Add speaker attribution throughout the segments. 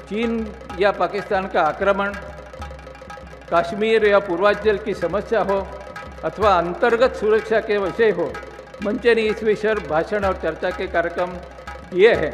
Speaker 1: चीन या पाकिस्तान का आक्रमण, कश्मीर या पूर्वांचल की समस्या हो अथवा अंतर्गत सुरक्षा के विषय हो, मंच ने इस विषय पर भाषण और चर्चा के कार्यक्रम किए हैं।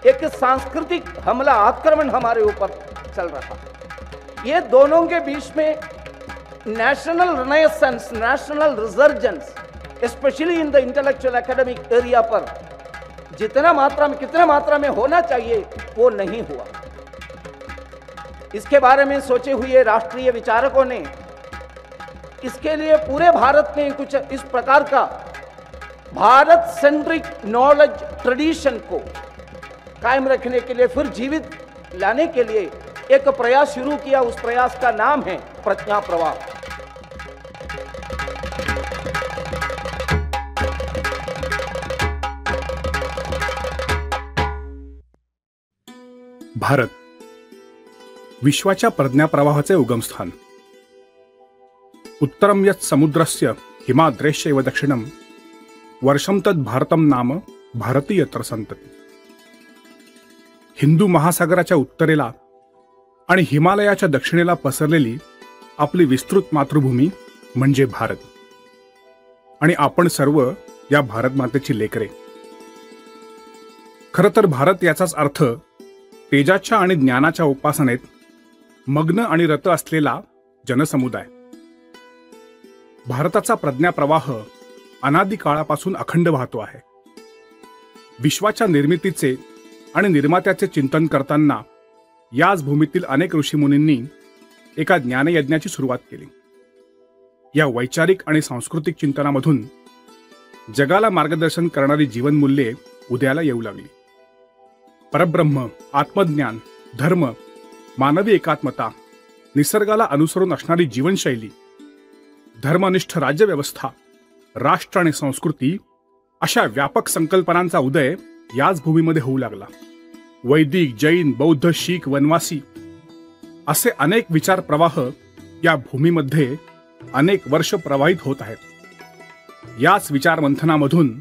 Speaker 2: एक सांस्कृतिक हमला आक्रमण हमारे ऊपर चल रहा है। ये दोनों के बीच में national renaissance, national resurgence, specially in the intellectual academic area पर कितना मात्रा में होना चाहिए वो नहीं हुआ। इसके बारे में सोचे हुए राष्ट्रीय विचारकों ने इसके लिए पूरे भारत में कुछ इस प्रकार का भारत सेंट्रिक नॉलेज ट्रेडिशन को कायम रखने के लिए, फिर जीवित लाने के लिए एक प्रयास शुरू किया। उस प्रयास का नाम है प्रज्ञा प्रवाह।
Speaker 3: भारत विश्वाच्या प्रज्ञाप्रवाहाचे उगमस्थान। उत्तरम यत् समुद्रस्य हिमाद्रेश्यैव दक्षिणम वर्षम तद् भारतम नाम भारती यत्र संतती। हिंदू महासागराच्या उत्तरेला आणि हिमालयाच्या दक्षिणेला पसरलेली आपली विस्तृत मातृभूमी म्हणजे भारत, आणि आपण सर्व या भारत मातेची लेकरे। खरं तर भारत याचाच अर्थ तेजाच्या आणि ज्ञानाच्या उपासनेत मग्न आणि रत असलेला जनसमुदाय। भारताचा प्रज्ञाप्रवाह अनादी काळापासून अखंड वाहतो आहे। विश्वाच्या निर्मितीचे आणि निर्मात्याचे चिंतन करताना याच भूमीतील अनेक ऋषीमुनींनी एका ज्ञानयज्ञाची सुरुवात केली। या वैचारिक आणि सांस्कृतिक चिंतनामधून जगाला मार्गदर्शन करणारी जीवनमूल्ये उदयाला येऊ लागली। परब्रह्म, आत्मज्ञान, धर्म, मानवी एकात्मता, निसर्गाला अनुसरून असणारी जीवनशैली, धर्मनिष्ठ राज्यव्यवस्था, राष्ट्र आणि संस्कृती अशा व्यापक संकल्पनांचा उदय याच भूमीमध्ये होऊ लागला। वैदिक, जैन, बौद्ध, शीख, वनवासी असे अनेक विचार प्रवाह या भूमीमध्ये अनेक वर्ष प्रवाहित होत आहेत। याच विचार मंथनामधून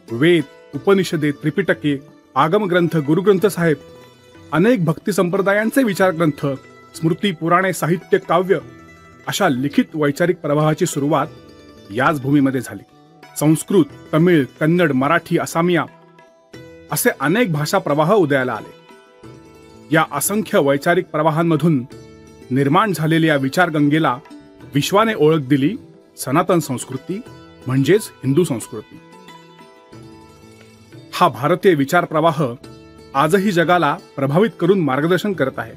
Speaker 3: वेद, उपनिषदे, त्रिपिटके, आगमग्रंथ, गुरुग्रंथ साहेब, अनेक भक्ती संप्रदायांचे विचारग्रंथ, स्मृती, पुराणे, साहित्य, काव्य अशा लिखित वैचारिक प्रवाहाची सुरुवात याच भूमीमध्ये झाली। संस्कृत, तमिळ, कन्नड, मराठी, असामिया असे अनेक भाषा प्रवाह उदयाला आले। या असंख्य वैचारिक प्रवाहांमधून निर्माण झालेल्या विचारगंगेला विश्वाने ओळख दिली सनातन संस्कृती म्हणजेच हिंदू संस्कृती। हा भारतीय विचार प्रवाह आजही जगाला प्रभावित करून मार्गदर्शन करत आहे।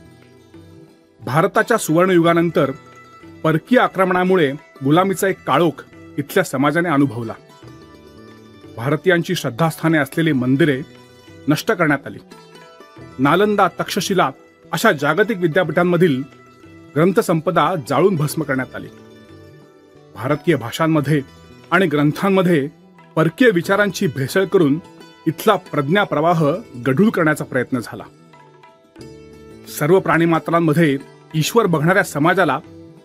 Speaker 3: भारताच्या सुवर्णयुगानंतर परकीय आक्रमणामुळे गुलामीचा एक काळोख इथल्या समाजाने अनुभवला। भारतीयांची श्रद्धास्थाने असलेली मंदिरे नष्ट करण्यात आली। नालंदा, तक्षशिला अशा जागतिक विद्यापीठांमधील ग्रंथसंपदा जाळून भस्म करण्यात आली। भारतीय भाषांमध्ये आणि ग्रंथांमध्ये परकीय विचारांची भेसळ करून इथला प्रज्ञाप्रवाह गढूळ करण्याचा प्रयत्न झाला। सर्व प्राणीमात्रांमध्ये ईश्वर बघणाऱ्या समाजाला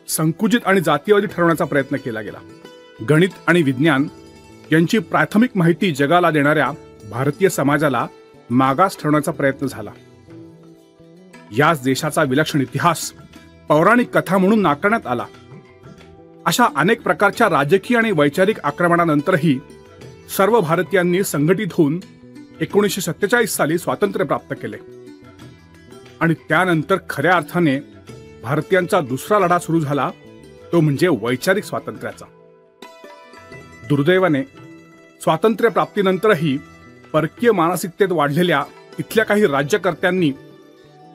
Speaker 3: संकुचित आणि जातीयवादी ठरवण्याचा प्रयत्न केला गेला। गणित आणि विज्ञान यांची प्राथमिक माहिती जगाला देणाऱ्या भारतीय समाजाला मागास ठेवण्याचा प्रयत्न झाला। याच देशाचा विलक्षण इतिहास पौराणिक कथा म्हणून नाकारण्यात आला। अशा अनेक प्रकारच्या राजकीय आणि वैचारिक आक्रमणानंतरही सर्व भारतीयांनी संघटित होऊन 1947 साली स्वातंत्र्य प्राप्त केले, आणि त्यानंतर खऱ्या अर्थाने भारतीयांचा दुसरा लढा सुरू झाला, तो म्हणजे वैचारिक स्वातंत्र्याचा। दुर्दैवाने स्वातंत्र्य प्राप्तीनंतरही परकीय मानसिकतेत वाढलेल्या इथल्या काही राज्यकर्त्यांनी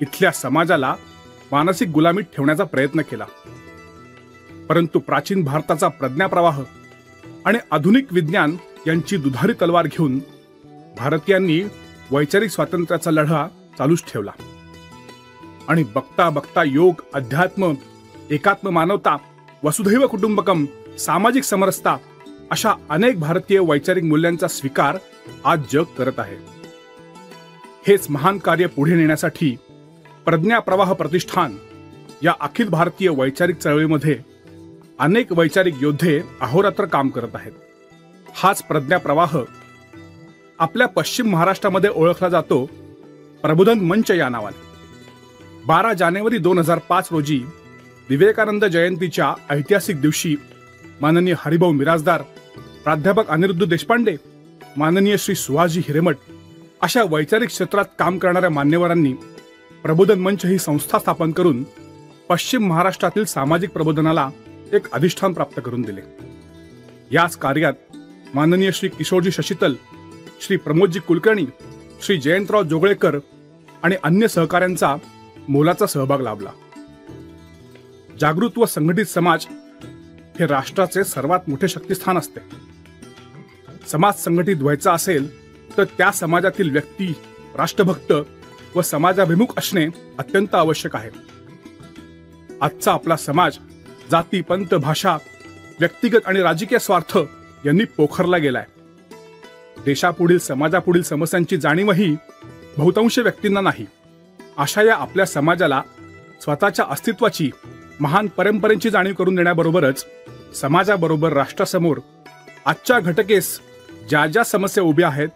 Speaker 3: इथल्या समाजाला मानसिक गुलामीत ठेवण्याचा प्रयत्न केला। परंतु प्राचीन भारताचा प्रज्ञाप्रवाह आणि आधुनिक विज्ञान यांची दुधारी तलवार घेऊन भारतीयांनी वैचारिक स्वातंत्र्याचा लढा चालूच ठेवला, आणि बघता बघता योग, अध्यात्म, एकात्म मानवता, वसुधैव कुटुंबकम, सामाजिक समरसता अशा अनेक भारतीय वैचारिक मूल्यांचा स्वीकार आज जग करत आहे। हेच महान कार्य पुढे नेण्यासाठी प्रज्ञाप्रवाह प्रतिष्ठान या अखिल भारतीय वैचारिक चळवळीमध्ये अनेक वैचारिक योद्धे अहोरात्र काम करत आहेत। हाच प्रज्ञाप्रवाह आपल्या पश्चिम महाराष्ट्रामध्ये ओळखला जातो प्रबोधन मंच या नावाने। 12 जानेवारी 2005 रोजी विवेकानंद जयंतीच्या ऐतिहासिक दिवशी माननीय हरिभाऊ मिरासदार, प्राध्यापक अनिरुद्ध देशपांडे, माननीय श्री सुहासजी हिरेमठ अशा वैचारिक क्षेत्रात काम करणाऱ्या मान्यवरांनी प्रबोधन मंच ही संस्था स्थापन करून पश्चिम महाराष्ट्रातील सामाजिक प्रबोधनाला एक अधिष्ठान प्राप्त करून दिले. याच कार्यात माननीय श्री किशोरजी शशितल, श्री प्रमोदजी कुलकर्णी, श्री जयंतराव जोगळेकर आणि अन्य सहकाऱ्यांचा मोलाचा सहभाग लाभला. जागृत व संघटित समाज हे राष्ट्राचे सर्वात मोठे शक्तिस्थान असते. समाज संघटित व्हायचा असेल तर त्या समाजातील व्यक्ती राष्ट्रभक्त व समाजाभिमुख असणे अत्यंत आवश्यक आहे. आजचा आपला समाज जाती, पंथ, भाषा, व्यक्तिगत आणि राजकीय स्वार्थ यांनी पोखरला गेलाय. देशापुढील, समाजापुढील समस्यांची जाणीवही बहुतांश व्यक्तींना नाही. अशा या आपल्या समाजाला स्वतःच्या अस्तित्वाची, महान परंपरेची जाणीव करून देण्याबरोबरच समाजाबरोबर राष्ट्रासमोर आजच्या घटकेस ज्या ज्या समस्या उभ्या आहेत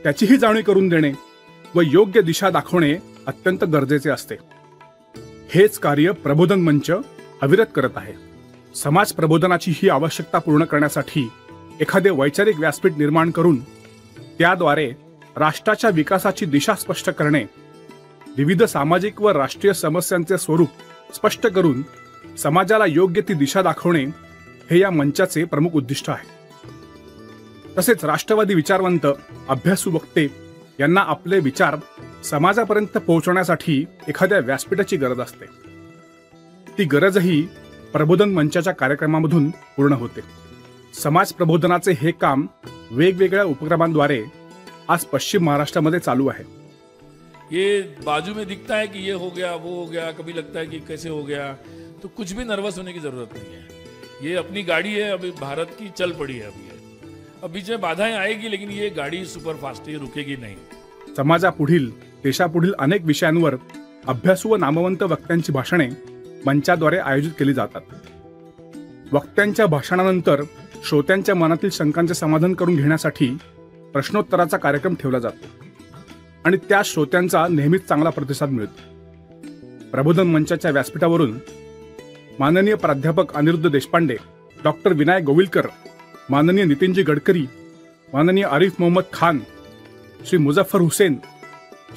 Speaker 3: त्याचीही जाणीव करून देणे व योग्य दिशा दाखवणे अत्यंत गरजेचे असते. हेच कार्य प्रबोधन मंच अविरत करत आहे. समाज प्रबोधनाची ही आवश्यकता पूर्ण करण्यासाठी एखादे वैचारिक व्यासपीठ निर्माण करून त्याद्वारे राष्ट्राच्या विकासाची दिशा स्पष्ट करणे, विविध सामाजिक व राष्ट्रीय समस्यांचे स्वरूप स्पष्ट करून समाजाला योग्य ती दिशा दाखवणे हे या मंचाचे प्रमुख उद्दिष्ट आहे. तसेच राष्ट्रवादी विचारवंत, अभ्यासू वक्ते यांना आपले विचार समाजापर्यंत पोहोचवण्यासाठी एखाद्या व्यासपीठाची गरज असते. ती गरजही प्रबोधन मंचाच्या कार्यक्रमामधून पूर्ण होते. समाज प्रबोधनाचे हे काम वेगवेगळ्या उपक्रमांद्वारे आज पश्चिम महाराष्ट्रामध्ये चालू आहे.
Speaker 4: ये बाजू में दिखता है कि ये हो गया, वो हो गया, कभी लगता है कि कैसे हो गया, तो कुछ भी नर्वस होने की जरूरत नहीं है. ये अपनी गाड़ी है, अभी भारत की चल पड़ी है. अब बीच में बाधाएं आएगी, लेकिन ये गाड़ी सुपर फास्ट है, रुकेगी नहीं.
Speaker 3: समाजापुढील, देशापुढील अनेक विषयांवर अभ्यासू व नामवंत वक्त्यांची भाषणे मंचाद्वारे आयोजित केली जातात. वक्त्यांच्या भाषणानंतर श्रोत्यांच्या मनातील शंकांचे समाधान करून घेण्यासाठी प्रश्नोत्तराचा कार्यक्रम ठेवला जातो आणि त्या श्रोत्यांचा नेहमीच चांगला प्रतिसाद मिळतो. प्रबोधन मंचाच्या व्यासपीठावरून माननीय प्राध्यापक अनिरुद्ध देशपांडे, डॉक्टर विनायक गोविलकर, माननीय नितीनजी गडकरी, माननीय आरिफ मोहम्मद खान, श्री मुझफ्फर हुसेन,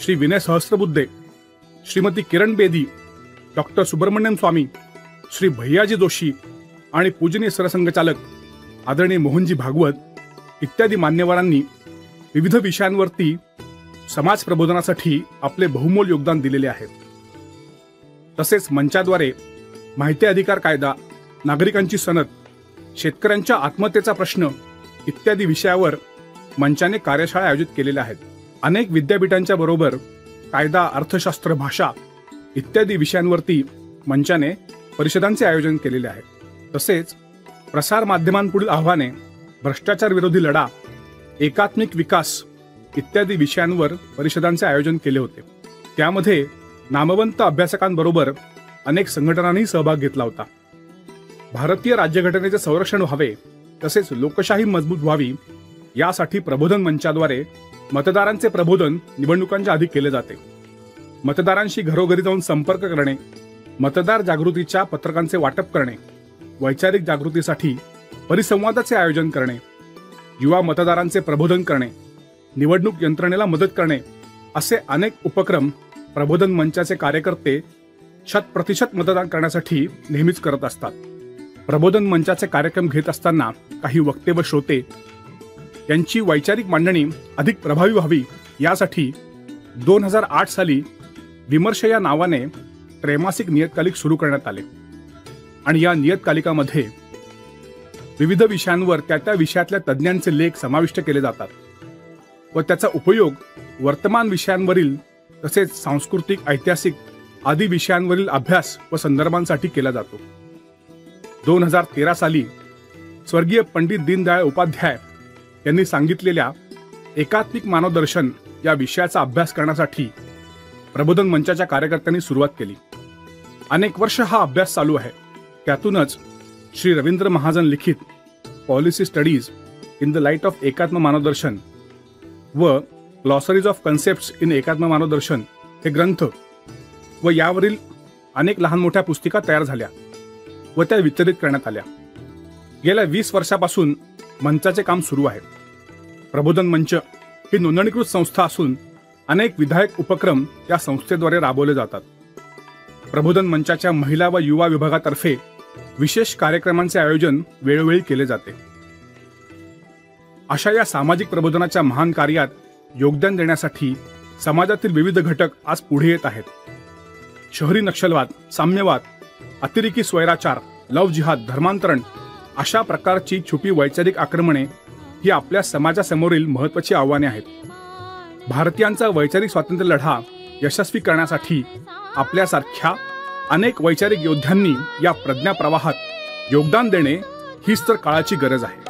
Speaker 3: श्री विनय सहस्त्रबुद्धे, श्रीमती किरण बेदी, डॉक्टर सुब्रमण्यम स्वामी, श्री भैयाजी जोशी आणि पूजनीय सरसंघचालक आदरणीय मोहनजी भागवत इत्यादी मान्यवरांनी विविध विषयांवरती समाज प्रबोधनासाठी आपले बहुमोल योगदान दिलेले आहे. तसेच मंचाद्वारे माहिती अधिकार कायदा, नागरिकांची सनद, शेतकऱ्यांच्या आत्महत्येचा प्रश्न इत्यादी विषयावर मंचाने कार्यशाळा आयोजित केलेल्या आहेत. अनेक विद्यापीठांच्या बरोबर कायदा, अर्थशास्त्र, भाषा इत्यादी विषयांवरती मंचाने परिषदांचे आयोजन केलेले आहे. तसेच प्रसार माध्यमांपुढील आव्हाने, भ्रष्टाचार विरोधी लढा, एकात्मिक विकास इत्यादी विषयांवर परिषदांचे आयोजन केले होते. त्यामध्ये नामवंत अभ्यासकांबरोबर अनेक संघटनांनी सहभाग घेतला होता. भारतीय राज्यघटनेचे संरक्षण व्हावे तसेच लोकशाही मजबूत व्हावी यासाठी प्रबोधन मंचाद्वारे मतदारांचे प्रबोधन निवडणुकांच्या आधी केले जाते. मतदारांशी घरोघरी जाऊन संपर्क करणे, मतदार जागृतीच्या पत्रकांचे वाटप करणे, वैचारिक जागृतीसाठी परिसंवादाचे आयोजन करणे, युवा मतदारांचे प्रबोधन करणे, निवडणूक यंत्रणेला मदत करणे असे अनेक उपक्रम प्रबोधन मंचाचे कार्यकर्ते 100% मतदान करण्यासाठी नेहमीच करत असतात. प्रबोधन मंचाचे कार्यक्रम घेत असताना काही वक्ते व श्रोते यांची वैचारिक मांडणी अधिक प्रभावी व्हावी यासाठी 2008 साली विमर्श या नावाने त्रैमासिक नियतकालिक सुरू करण्यात आले आणि या नियतकालिकामध्ये विविध विषयांवर त्या विषयातल्या तज्ज्ञांचे लेख समाविष्ट केले जातात व त्याचा उपयोग वर्तमान विषयांवरील तसेच सांस्कृतिक, ऐतिहासिक आदी विषयांवरील अभ्यास व संदर्भांसाठी केला जातो. 2013 साली स्वर्गीय पंडित दीनदयाळ उपाध्याय यांनी सांगितलेल्या एकात्मिक मानवदर्शन या विषयाचा अभ्यास करण्यासाठी प्रबोधन मंचाच्या कार्यकर्त्यांनी सुरुवात केली. अनेक वर्ष हा अभ्यास चालू आहे. त्यातूनच श्री रवींद्र महाजन लिखित policy studies in the light of एकात्म मानवदर्शन व ग्लॉसरीज ऑफ कन्सेप्ट्स इन एकात्म मानवदर्शन हे ग्रंथ व यावरील अनेक लहान मोठ्या पुस्तिका तयार झाल्या व त्या वितरित करण्यात आल्या. गेल्या 20 वर्षापासून मंचाचे काम सुरू आहे. प्रबोधन मंच ही नोंदणीकृत संस्था असून अनेक विधायक उपक्रम या संस्थेद्वारे राबवले जातात. प्रबोधन मंचाच्या महिला व युवा विभागातर्फे विशेष कार्यक्रमांचे आयोजन वेळोवेळी केले जाते. अशा या सामाजिक प्रबोधनाच्या महान कार्यात योगदान देण्यासाठी समाजातील विविध घटक आज पुढे येत आहेत. शहरी नक्षलवाद, साम्यवाद, अतिरेकी स्वैराचार, लव जिहाद, धर्मांतरण अशा प्रकारची छुपी वैचारिक आक्रमणे ही आपल्या समाजासमोरील महत्त्वाची आव्हाने आहेत. भारतीयांचा वैचारिक स्वातंत्र्य लढा यशस्वी करण्यासाठी आपल्यासारख्या अनेक वैचारिक योद्ध्यांनी या प्रज्ञा प्रवाहात योगदान देणे हीच तर काळाची गरज आहे.